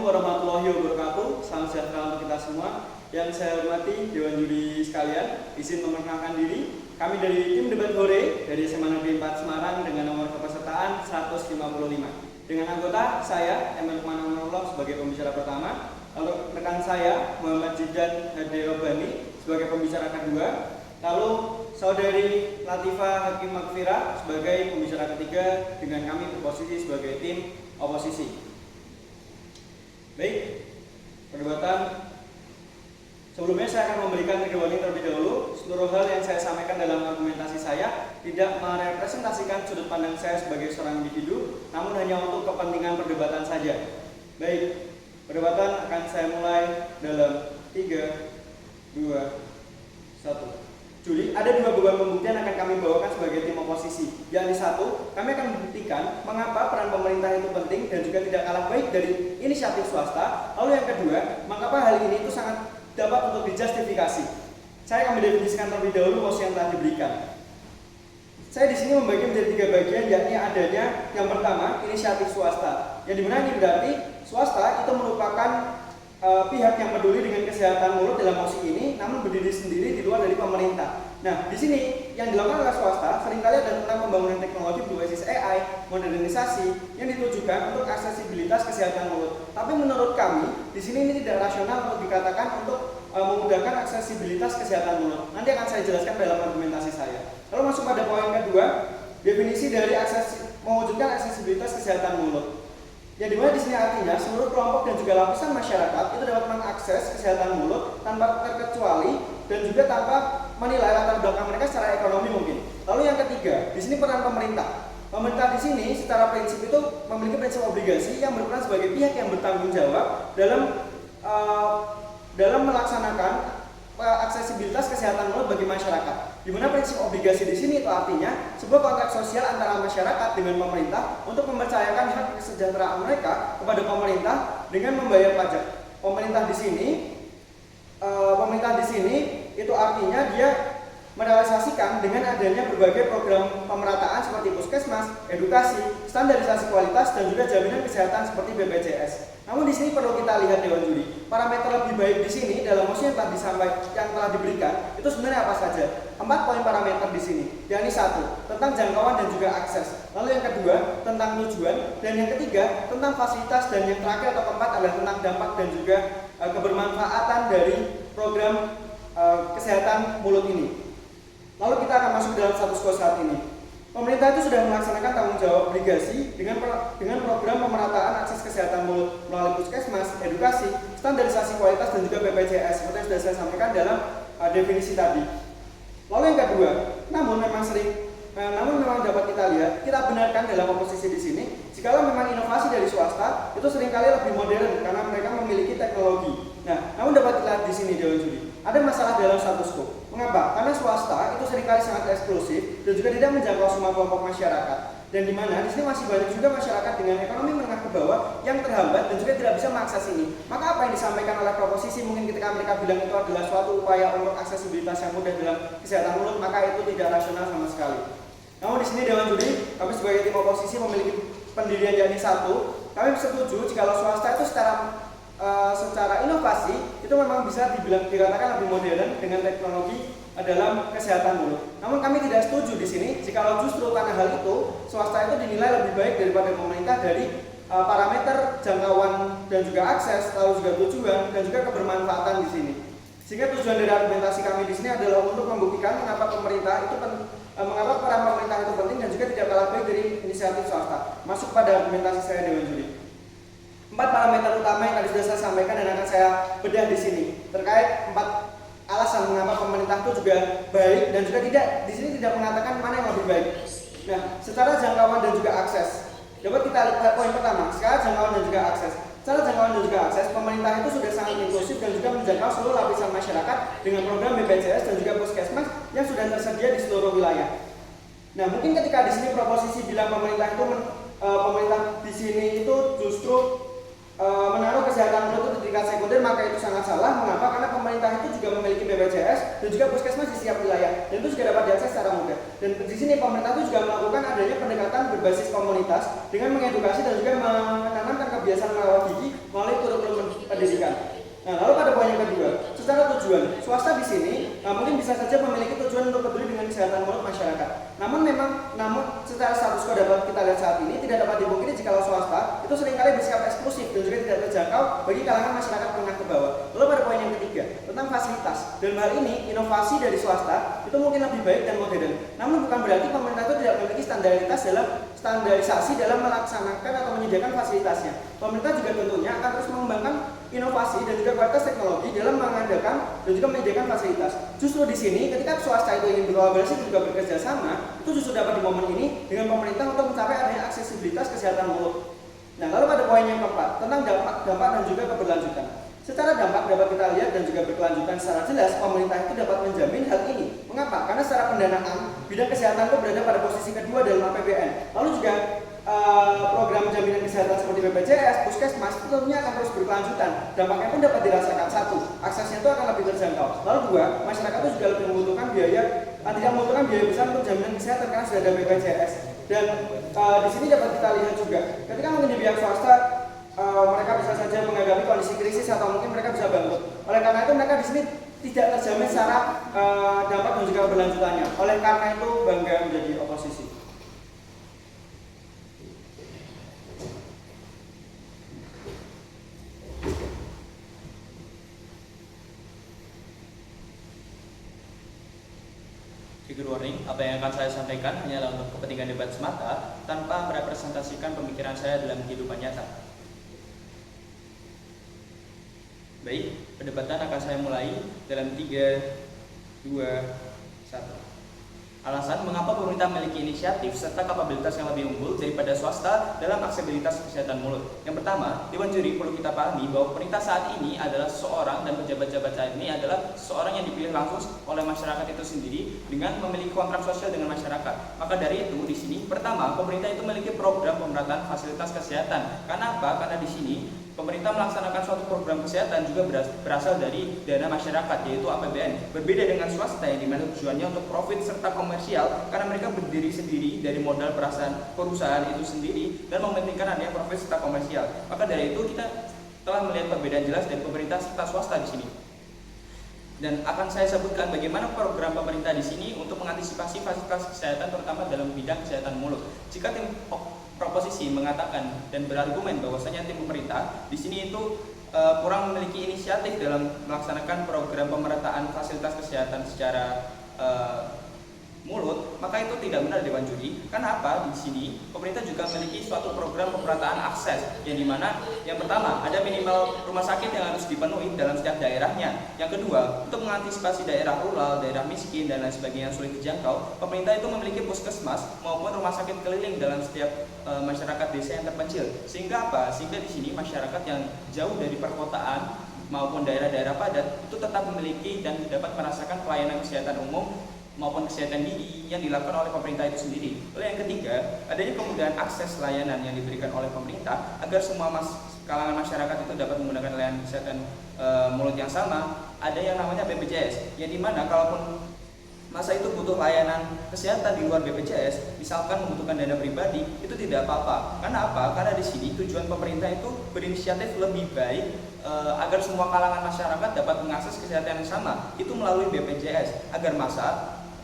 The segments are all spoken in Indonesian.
warahmatullahi wabarakatuh. Salam sejahtera untuk kita semua. Yang saya hormati Dewan Juri sekalian, izin memperkenalkan diri. Kami dari tim Debat Hore dari SMA Negeri 4 Semarang dengan nomor kepesertaan 155. Dengan anggota saya, Emil Kumananullah sebagai pembicara pertama, lalu rekan saya Muhammad Jidan Hadirobani sebagai pembicara kedua, lalu saudari Latifah Hakim Makfira sebagai pembicara ketiga, dengan kami berposisi sebagai tim oposisi. Baik, perdebatan sebelumnya saya akan memberikan trigger warning terlebih dahulu. Seluruh hal yang saya sampaikan dalam argumentasi saya tidak merepresentasikan sudut pandang saya sebagai seorang individu, namun hanya untuk kepentingan perdebatan saja. Baik, perdebatan akan saya mulai dalam 3, 2, 1. Juli, ada dua beban pembuktian akan kami bawakan sebagai tim oposisi. Yang satu, kami akan membuktikan mengapa peran pemerintah itu penting dan juga tidak kalah baik dari inisiatif swasta. Lalu yang kedua, mengapa hal ini itu sangat dapat untuk dijustifikasi. Saya akan mendefinisikan terlebih dahulu mosi yang telah diberikan. Saya di sini membagi menjadi 3 bagian, yakni adanya yang pertama inisiatif swasta. Yang dimana ini berarti swasta itu merupakan pihak yang peduli dengan kesehatan mulut dalam mosi ini, namun berdiri sendiri di luar dari pemerintah. Nah, di sini yang dilakukan oleh swasta seringkali adalah tentang pembangunan teknologi berbasis AI, modernisasi yang ditujukan untuk aksesibilitas kesehatan mulut. Tapi menurut kami, di sini ini tidak rasional untuk dikatakan untuk memudahkan aksesibilitas kesehatan mulut. Nanti akan saya jelaskan dalam argumentasi saya. Lalu masuk pada poin kedua, definisi dari mewujudkan aksesibilitas kesehatan mulut. Yang dimana di sini artinya seluruh kelompok dan juga lapisan masyarakat itu dapat mengakses kesehatan mulut tanpa terkecuali dan juga tanpa menilai latar belakang mereka secara ekonomi mungkin. Lalu yang ketiga, di sini peran pemerintah. Pemerintah di sini secara prinsip itu memiliki prinsip obligasi yang berperan sebagai pihak yang bertanggung jawab dalam melaksanakan aksesibilitas kesehatan mulut bagi masyarakat. Di mana prinsip obligasi di sini itu artinya sebuah kontrak sosial antara masyarakat dengan pemerintah untuk mempercayakan hak kesejahteraan mereka kepada pemerintah dengan membayar pajak. Pemerintah di sini itu artinya dia merealisasikan dengan adanya berbagai program pemerataan seperti puskesmas, edukasi, standarisasi kualitas dan juga jaminan kesehatan seperti BPJS. Namun di sini perlu kita lihat Dewan Juri, parameter lebih baik di sini dalam mosi yang telah diberikan itu sebenarnya apa saja? 4 poin parameter di sini, yakni 1 tentang jangkauan dan juga akses. Lalu yang kedua tentang tujuan, dan yang ketiga tentang fasilitas, dan yang terakhir atau keempat adalah tentang dampak dan juga kebermanfaatan dari program kesehatan mulut ini. Lalu kita akan masuk dalam status quo saat ini. Pemerintah itu sudah melaksanakan tanggung jawab obligasi dengan program pemerataan akses kesehatan mulut melalui puskesmas, edukasi, standarisasi kualitas dan juga BPJS seperti yang sudah saya sampaikan dalam definisi tadi. Lalu yang kedua, namun memang dapat kita lihat, kita benarkan dalam oposisi di sini, jikalau memang inovasi dari swasta itu seringkali lebih modern karena mereka memiliki teknologi. Nah, namun dapat dilihat di sini Dewan Juri, ada masalah dalam status quo. Mengapa? Karena swasta itu seringkali sangat eksklusif dan juga tidak menjangkau semua kelompok masyarakat. Dan di mana di sini masih banyak juga masyarakat dengan ekonomi menengah ke bawah yang terhambat dan juga tidak bisa mengakses ini. Maka apa yang disampaikan oleh proposisi mungkin ketika mereka bilang itu adalah suatu upaya untuk aksesibilitas yang mudah dalam kesehatan mulut, maka itu tidak rasional sama sekali. Namun di sini Dewan Juri, kami sebagai tim oposisi memiliki pendirian yakni 1. Kami setuju jika swasta itu secara inovasi itu memang bisa dikatakan lebih modern dengan teknologi dalam kesehatan mulut. Namun kami tidak setuju di sini jika justru karena hal itu swasta itu dinilai lebih baik daripada pemerintah dari parameter jangkauan dan juga akses, lalu juga tujuan dan juga kebermanfaatan di sini. Sehingga tujuan dari argumentasi kami di sini adalah untuk membuktikan mengapa mengapa peran pemerintah itu penting dan juga tidak kalah baik dari inisiatif swasta. Masuk pada argumentasi saya Dewan Juri. 4 parameter utama yang tadi sudah saya sampaikan dan akan saya bedah di sini terkait 4 alasan mengapa pemerintah itu juga baik dan juga di sini tidak mengatakan mana yang lebih baik. Nah, secara jangkauan dan juga akses, dapat kita lihat poin pertama, secara jangkauan dan juga akses. Secara jangkauan dan juga akses, pemerintah itu sudah sangat inklusif dan juga menjangkau seluruh lapisan masyarakat dengan program BPJS dan juga puskesmas yang sudah tersedia di seluruh wilayah. Nah, mungkin ketika di sini proposisi bilang pemerintah di sini itu justru menaruh kesehatan mulut di tingkat sekunder, maka itu sangat salah. Mengapa? Karena pemerintah itu juga memiliki BPJS dan juga puskesmas di setiap wilayah, dan itu juga dapat diakses secara mudah. Dan di sini pemerintah itu juga melakukan adanya pendekatan berbasis komunitas dengan mengedukasi dan juga menanamkan kebiasaan merawat gigi melalui kurikulum pendidikan. Nah, lalu pada poin yang kedua, secara tujuan, swasta di sini mungkin bisa saja memiliki tujuan untuk peduli dengan kesehatan mulut masyarakat. Namun secara status quo dapat kita lihat saat ini tidak dapat dipungkiri jika swasta itu seringkali bersikap eksklusif dan juga tidak terjangkau bagi kalangan masyarakat menengah ke bawah. Lalu pada poin yang ketiga, tentang fasilitas. Dalam hal ini, inovasi dari swasta itu mungkin lebih baik dan modern. Namun bukan berarti pemerintah itu tidak memiliki standarisasi dalam melaksanakan atau menyediakan fasilitasnya. Pemerintah juga tentunya akan terus mengembangkan inovasi dan juga kualitas teknologi dalam mengadakan dan juga menyediakan fasilitas. Justru di sini ketika swasta itu ingin berkolaborasi dan juga bekerja sama, itu justru dapat di momen ini dengan pemerintah untuk mencapai adanya aksesibilitas kesehatan mulut. Nah, lalu pada poin yang keempat tentang dampak dan juga keberlanjutan. Secara dampak dapat kita lihat dan juga berkelanjutan secara jelas, pemerintah itu dapat menjamin hal ini. Mengapa? Karena secara pendanaan bidang kesehatan itu berada pada posisi kedua dalam APBN. Lalu juga program jaminan kesehatan seperti BPJS, Puskesmas itu tentunya akan terus berkelanjutan. Dampaknya pun dapat dirasakan. Satu, aksesnya itu akan lebih terjangkau. Lalu dua, masyarakat itu juga lebih membutuhkan tidak membutuhkan biaya besar untuk jaminan kesehatan karena sudah ada BPJS. Dan di sini dapat kita lihat juga, ketika mungkin di pihak swasta mereka bisa saja menghadapi kondisi krisis atau mungkin mereka bisa bangkrut. Oleh karena itu mereka di sini tidak terjamin secara dampak dan juga keberlanjutannya. Oleh karena itu bangga menjadi oposisi. Trigger warning, apa yang akan saya sampaikan hanyalah untuk kepentingan debat semata tanpa merepresentasikan pemikiran saya dalam kehidupan nyata. Baik, perdebatan akan saya mulai dalam 3, 2, 1. Alasan mengapa pemerintah memiliki inisiatif serta kapabilitas yang lebih unggul daripada swasta dalam aksesibilitas kesehatan mulut. Yang pertama, Dewan Juri perlu kita pahami bahwa pemerintah saat ini adalah seorang dan pejabat-pejabat saat ini adalah seorang yang dipilih langsung oleh masyarakat itu sendiri dengan memiliki kontrak sosial dengan masyarakat. Maka dari itu di sini pertama, pemerintah itu memiliki program pemerataan fasilitas kesehatan. Karena apa? Karena di sini pemerintah melaksanakan suatu program kesehatan juga berasal dari dana masyarakat, yaitu APBN. Berbeda dengan swasta yang dimana tujuannya untuk profit serta komersial, karena mereka berdiri sendiri dari modal perusahaan itu sendiri dan mementingkan adanya profit serta komersial. Maka dari itu kita telah melihat perbedaan jelas dari pemerintah serta swasta di sini. Dan akan saya sebutkan bagaimana program pemerintah di sini untuk mengantisipasi fasilitas kesehatan terutama dalam bidang kesehatan mulut. Jika tim proposisi mengatakan dan berargumen bahwasanya tim pemerintah di sini itu kurang memiliki inisiatif dalam melaksanakan program pemerataan fasilitas kesehatan secara mulut, maka itu tidak benar Dewan Juri. Karena apa? Di sini pemerintah juga memiliki suatu program pemerataan akses yang dimana yang pertama ada minimal rumah sakit yang harus dipenuhi dalam setiap daerahnya. Yang kedua, untuk mengantisipasi daerah rural, daerah miskin dan lain sebagainya yang sulit dijangkau, pemerintah itu memiliki puskesmas maupun rumah sakit keliling dalam setiap masyarakat desa yang terpencil. Sehingga apa? Sehingga di sini masyarakat yang jauh dari perkotaan maupun daerah-daerah padat itu tetap memiliki dan dapat merasakan pelayanan kesehatan umum maupun kesehatan gigi yang dilakukan oleh pemerintah itu sendiri. Lalu yang ketiga, adanya kemudahan akses layanan yang diberikan oleh pemerintah agar semua kalangan masyarakat itu dapat menggunakan layanan kesehatan mulut yang sama. Ada yang namanya BPJS, yang dimana kalaupun masa itu butuh layanan kesehatan di luar BPJS, misalkan membutuhkan dana pribadi, itu tidak apa-apa. Karena apa? Karena di sini tujuan pemerintah itu berinisiatif lebih baik agar semua kalangan masyarakat dapat mengakses kesehatan yang sama, itu melalui BPJS, agar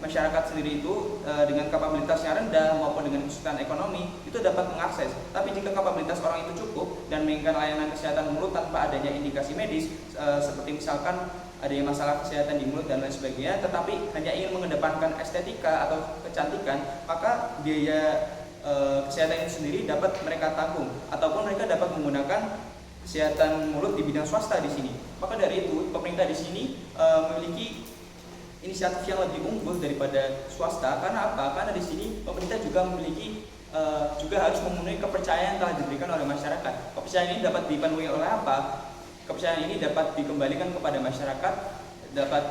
masyarakat sendiri itu dengan kapabilitasnya rendah maupun dengan kesulitan ekonomi itu dapat mengakses. Tapi jika kapabilitas orang itu cukup dan menginginkan layanan kesehatan mulut tanpa adanya indikasi medis seperti misalkan adanya masalah kesehatan di mulut dan lain sebagainya, tetapi hanya ingin mengedepankan estetika atau kecantikan, maka biaya kesehatan itu sendiri dapat mereka tanggung ataupun mereka dapat menggunakan kesehatan mulut di bidang swasta di sini. Maka dari itu pemerintah di sini memiliki inisiatif yang lebih unggul daripada swasta. Karena apa? Karena di sini pemerintah juga memiliki juga harus memenuhi kepercayaan yang telah diberikan oleh masyarakat. Kepercayaan ini dapat dipenuhi oleh apa? Kepercayaan ini dapat dikembalikan kepada masyarakat, dapat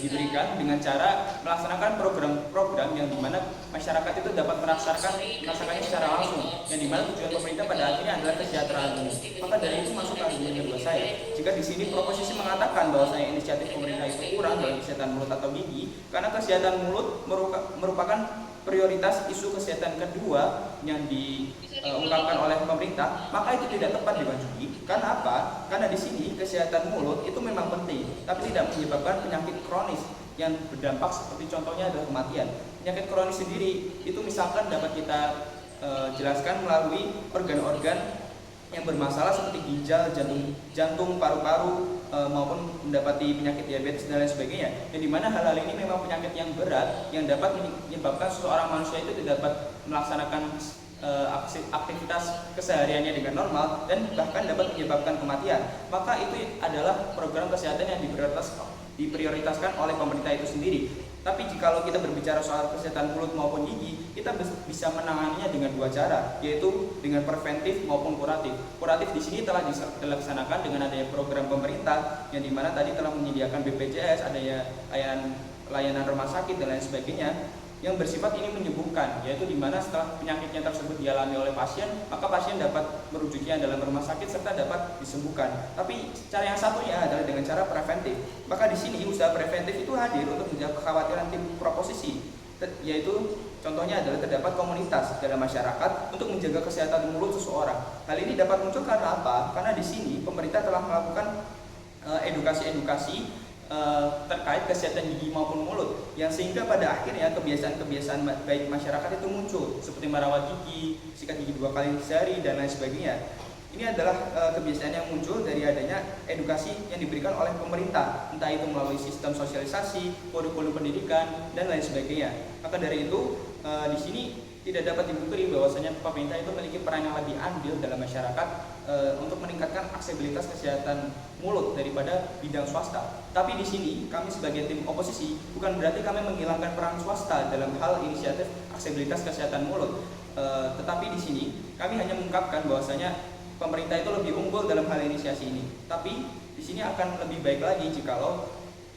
diberikan dengan cara melaksanakan program-program yang dimana masyarakat itu dapat merasakannya secara langsung, yang dimana tujuan pemerintah pada akhirnya adalah kesejahteraan umum. Maka dari itu masuk argumen kedua saya. Jika di sini proposisi mengatakan bahwasanya inisiatif pemerintah itu kurang dalam kesehatan mulut atau gigi, karena kesehatan mulut merupakan prioritas isu kesehatan kedua yang ungkapkan oleh pemerintah, maka itu tidak tepat dimajukan. Karena apa? Karena di sini kesehatan mulut itu memang penting, tapi tidak menyebabkan penyakit kronis yang berdampak seperti contohnya adalah kematian. Penyakit kronis sendiri itu misalkan dapat kita jelaskan melalui organ-organ yang bermasalah seperti ginjal, jantung, paru-paru, maupun mendapati penyakit diabetes dan lain sebagainya. Dan di mana hal-hal ini memang penyakit yang berat yang dapat menyebabkan seseorang manusia itu tidak dapat melaksanakan aktivitas kesehariannya dengan normal dan bahkan dapat menyebabkan kematian. Maka itu adalah program kesehatan yang diprioritaskan oleh pemerintah itu sendiri. Tapi jikalau kita berbicara soal kesehatan mulut maupun gigi, kita bisa menanganinya dengan dua cara, yaitu dengan preventif maupun kuratif. Kuratif di sini telah dilaksanakan dengan adanya program pemerintah yang dimana tadi telah menyediakan BPJS, adanya layanan rumah sakit dan lain sebagainya yang bersifat ini menyembuhkan, yaitu dimana setelah penyakitnya tersebut dialami oleh pasien, maka pasien dapat merujuknya dalam rumah sakit serta dapat disembuhkan. Tapi cara yang satunya adalah dengan cara preventif. Maka di sini usaha preventif itu hadir untuk menjawab kekhawatiran tim proposisi, yaitu contohnya adalah terdapat komunitas dalam masyarakat untuk menjaga kesehatan mulut seseorang. Hal ini dapat muncul karena apa? Karena di sini pemerintah telah melakukan edukasi-edukasi terkait kesehatan gigi maupun mulut, yang sehingga pada akhirnya kebiasaan-kebiasaan baik masyarakat itu muncul seperti merawat gigi, sikat gigi 2 kali sehari dan lain sebagainya. Ini adalah kebiasaan yang muncul dari adanya edukasi yang diberikan oleh pemerintah, entah itu melalui sistem sosialisasi, kurikulum pendidikan dan lain sebagainya. Maka dari itu di sini tidak dapat dipungkiri bahwasanya pemerintah itu memiliki peran yang lebih andil dalam masyarakat untuk meningkatkan aksesibilitas kesehatan mulut daripada bidang swasta. Tapi di sini kami sebagai tim oposisi bukan berarti kami menghilangkan peran swasta dalam hal inisiatif aksesibilitas kesehatan mulut. Tetapi di sini kami hanya mengungkapkan bahwasanya pemerintah itu lebih unggul dalam hal inisiasi ini. Tapi di sini akan lebih baik lagi jikalau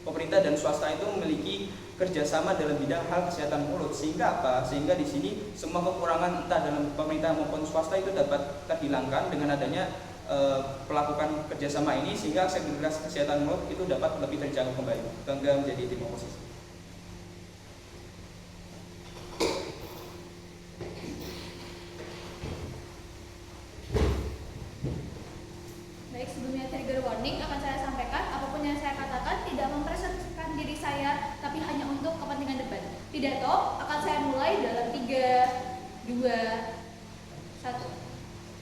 pemerintah dan swasta itu memiliki kerjasama dalam bidang hal kesehatan mulut, sehingga apa? Sehingga di sini semua kekurangan entah dalam pemerintah maupun swasta itu dapat terhilangkan dengan adanya pelakukan kerjasama ini, sehingga aksesibilitas kesehatan mulut itu dapat lebih terjangkau kembali. Bangga menjadi tim oposisi. Baik, sebelumnya trigger warning akan saya sampaikan, apapun yang saya katakan tidak mempresentasikan diri saya, tapi hanya untuk kepentingan debat. Pidato akan saya mulai dalam 3, 2, 1.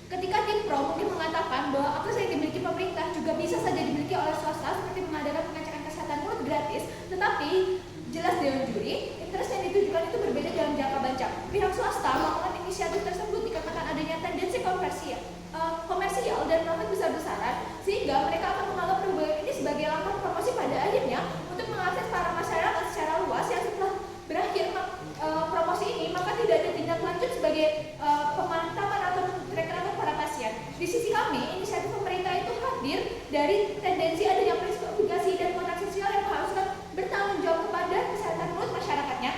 Ketika tim pro mungkin mengatakan bahwa akses yang dimiliki pemerintah juga bisa saja dimiliki oleh swasta seperti mengadakan pengecekan kesehatan mulut gratis, tetapi jelas dewan juri, interest yang ditujukan itu berbeda dalam jangka panjang. Pihak swasta melakukan inisiatif tersebut dikarenakan adanya tendensi komersial dan profit besar-besaran, sehingga mereka akan menganggap perubahan ini sebagai langkah promosi pada akhirnya untuk mengakses para masyarakat secara luas, yang setelah berakhir promosi ini maka tidak ada tindak lanjut sebagai pemantapan atau rekrutmen para pasien. Di sisi kami, inisiatif pemerintah itu hadir dari tendensi adanya prinsip obligasi dan kontrak sosial yang mengharuskan bertanggung jawab kepada kesehatan mulut masyarakatnya,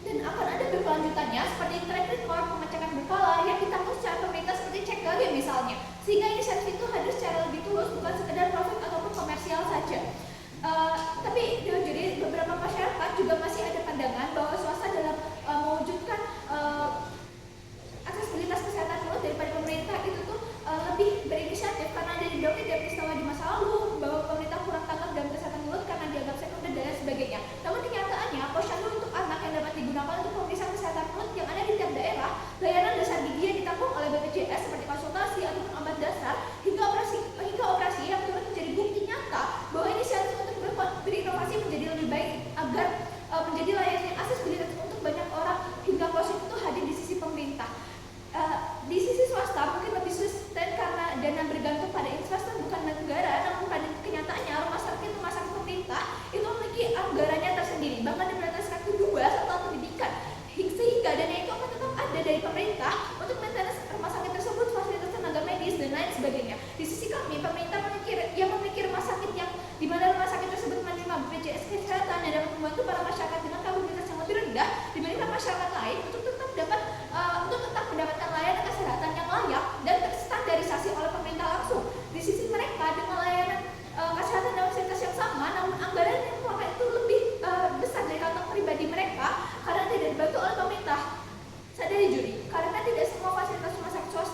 dan akan ada berkelanjutannya seperti track record pengecekan berkala yang ditanggung secara pemerintah seperti cek gage misalnya, sehingga inisiatif itu hadir secara lebih tulus, bukan sekedar profit ataupun komersial saja. Tapi jadi beberapa masyarakat juga masih ada pandangan bahwa swasta dalam mewujudkan aksesibilitas kesehatan mulut daripada pemerintah itu tuh lebih berinisiatif karena ada didorong dari peristiwa di masa lalu bahwa pemerintah kurang tanggap dalam kesehatan mulut karena dianggap sekunder dan lain sebagainya. Namun kenyataannya posyandu untuk anak yang dapat digunakan untuk pemeriksaan kesehatan mulut yang ada di tiap daerah, layanan dasar gigi yang ditanggung oleh BPJS seperti konsultasi ataupun obat dasar hingga operasi yang turut menjadi bukti nyata bahwa inisiatif untuk berinovasi menjadi lebih baik agar menjadi layanan aksesibilitas untuk banyak orang hingga posisi itu hadir di sisi pemerintah. Di sisi swasta mungkin lebih sustain karena dana bergantung pada investor bukan negara, namun pada kenyataannya rumah sakit pemerintah itu memiliki anggarannya tersendiri, bahkan diprioritaskan kedua setelah pendidikan, sehingga dana itu akan tetap ada dari pemerintah untuk maintenance rumah sakit tersebut, fasilitas tenaga medis dan lain sebagainya. Di sisi kami, pemerintah memiliki rumah sakit yang di mana rumah sakit tersebut menerima BPJS kesehatan dan dapat membantu para masyarakat dengan kapasitas yang lebih rendah dibandingkan masyarakat lain untuk tetap mendapatkan layanan kesehatan yang layak dan terstandarisasi oleh pemerintah langsung. Di sisi mereka dengan layanan kesehatan dan fasilitas yang sama, namun anggaran yang mereka itu lebih besar dari kantong pribadi mereka karena tidak dibantu oleh pemerintah. Sadari juri, karena tidak semua fasilitas rumah sakit swasta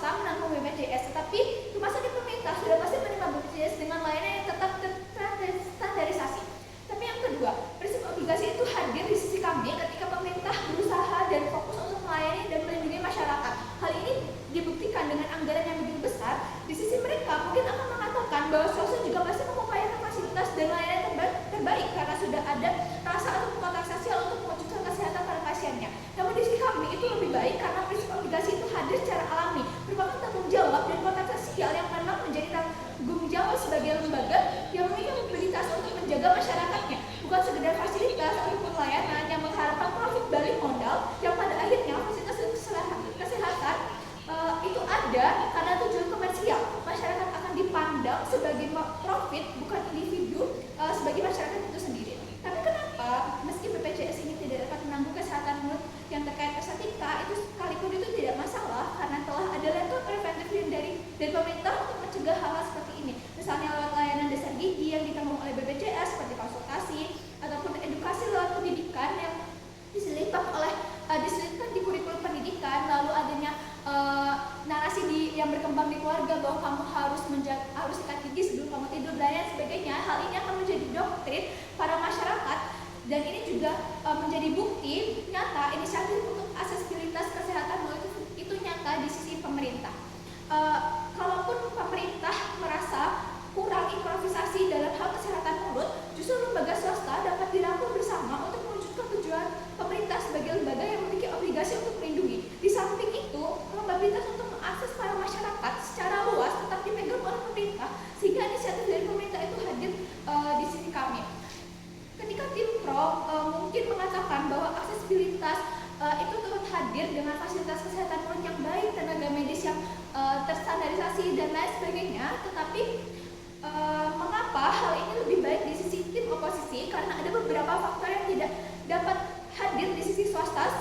dari pemerintah untuk mencegah hal-hal seperti ini. Misalnya lewat layanan dasar gizi yang ditanggung oleh BPJS seperti konsultasi ataupun edukasi lewat pendidikan yang diselipkan di kurikulum pendidikan, lalu adanya narasi yang berkembang di keluarga bahwa kamu harus sikat gigi sebelum kamu tidur dan lain sebagainya. Hal ini akan menjadi doktrin para masyarakat dan ini juga menjadi bukti nyata inisiatif untuk aksesibilitas kesehatan mulut itu nyata di sisi pemerintah. Kalaupun pemerintah merasa kurang improvisasi dalam hal kesehatan mulut, justru lembaga swasta dapat dirangkul bersama untuk mewujudkan tujuan pemerintah sebagai lembaga yang memiliki obligasi untuk melindungi. Di samping itu, kapabilitas untuk mengakses para masyarakat secara luas tetap dipegang oleh pemerintah, sehingga inisiatif dari pemerintah itu hadir di sisi kami. Ketika tim pro mungkin mengatakan bahwa aksesibilitas itu turut hadir dengan fasilitas kesehatan mulut yang baik, tenaga medis yang terstandarisasi dan lain sebagainya, tetapi mengapa hal ini lebih baik di sisi tim oposisi? Karena ada beberapa faktor yang tidak dapat hadir di sisi swasta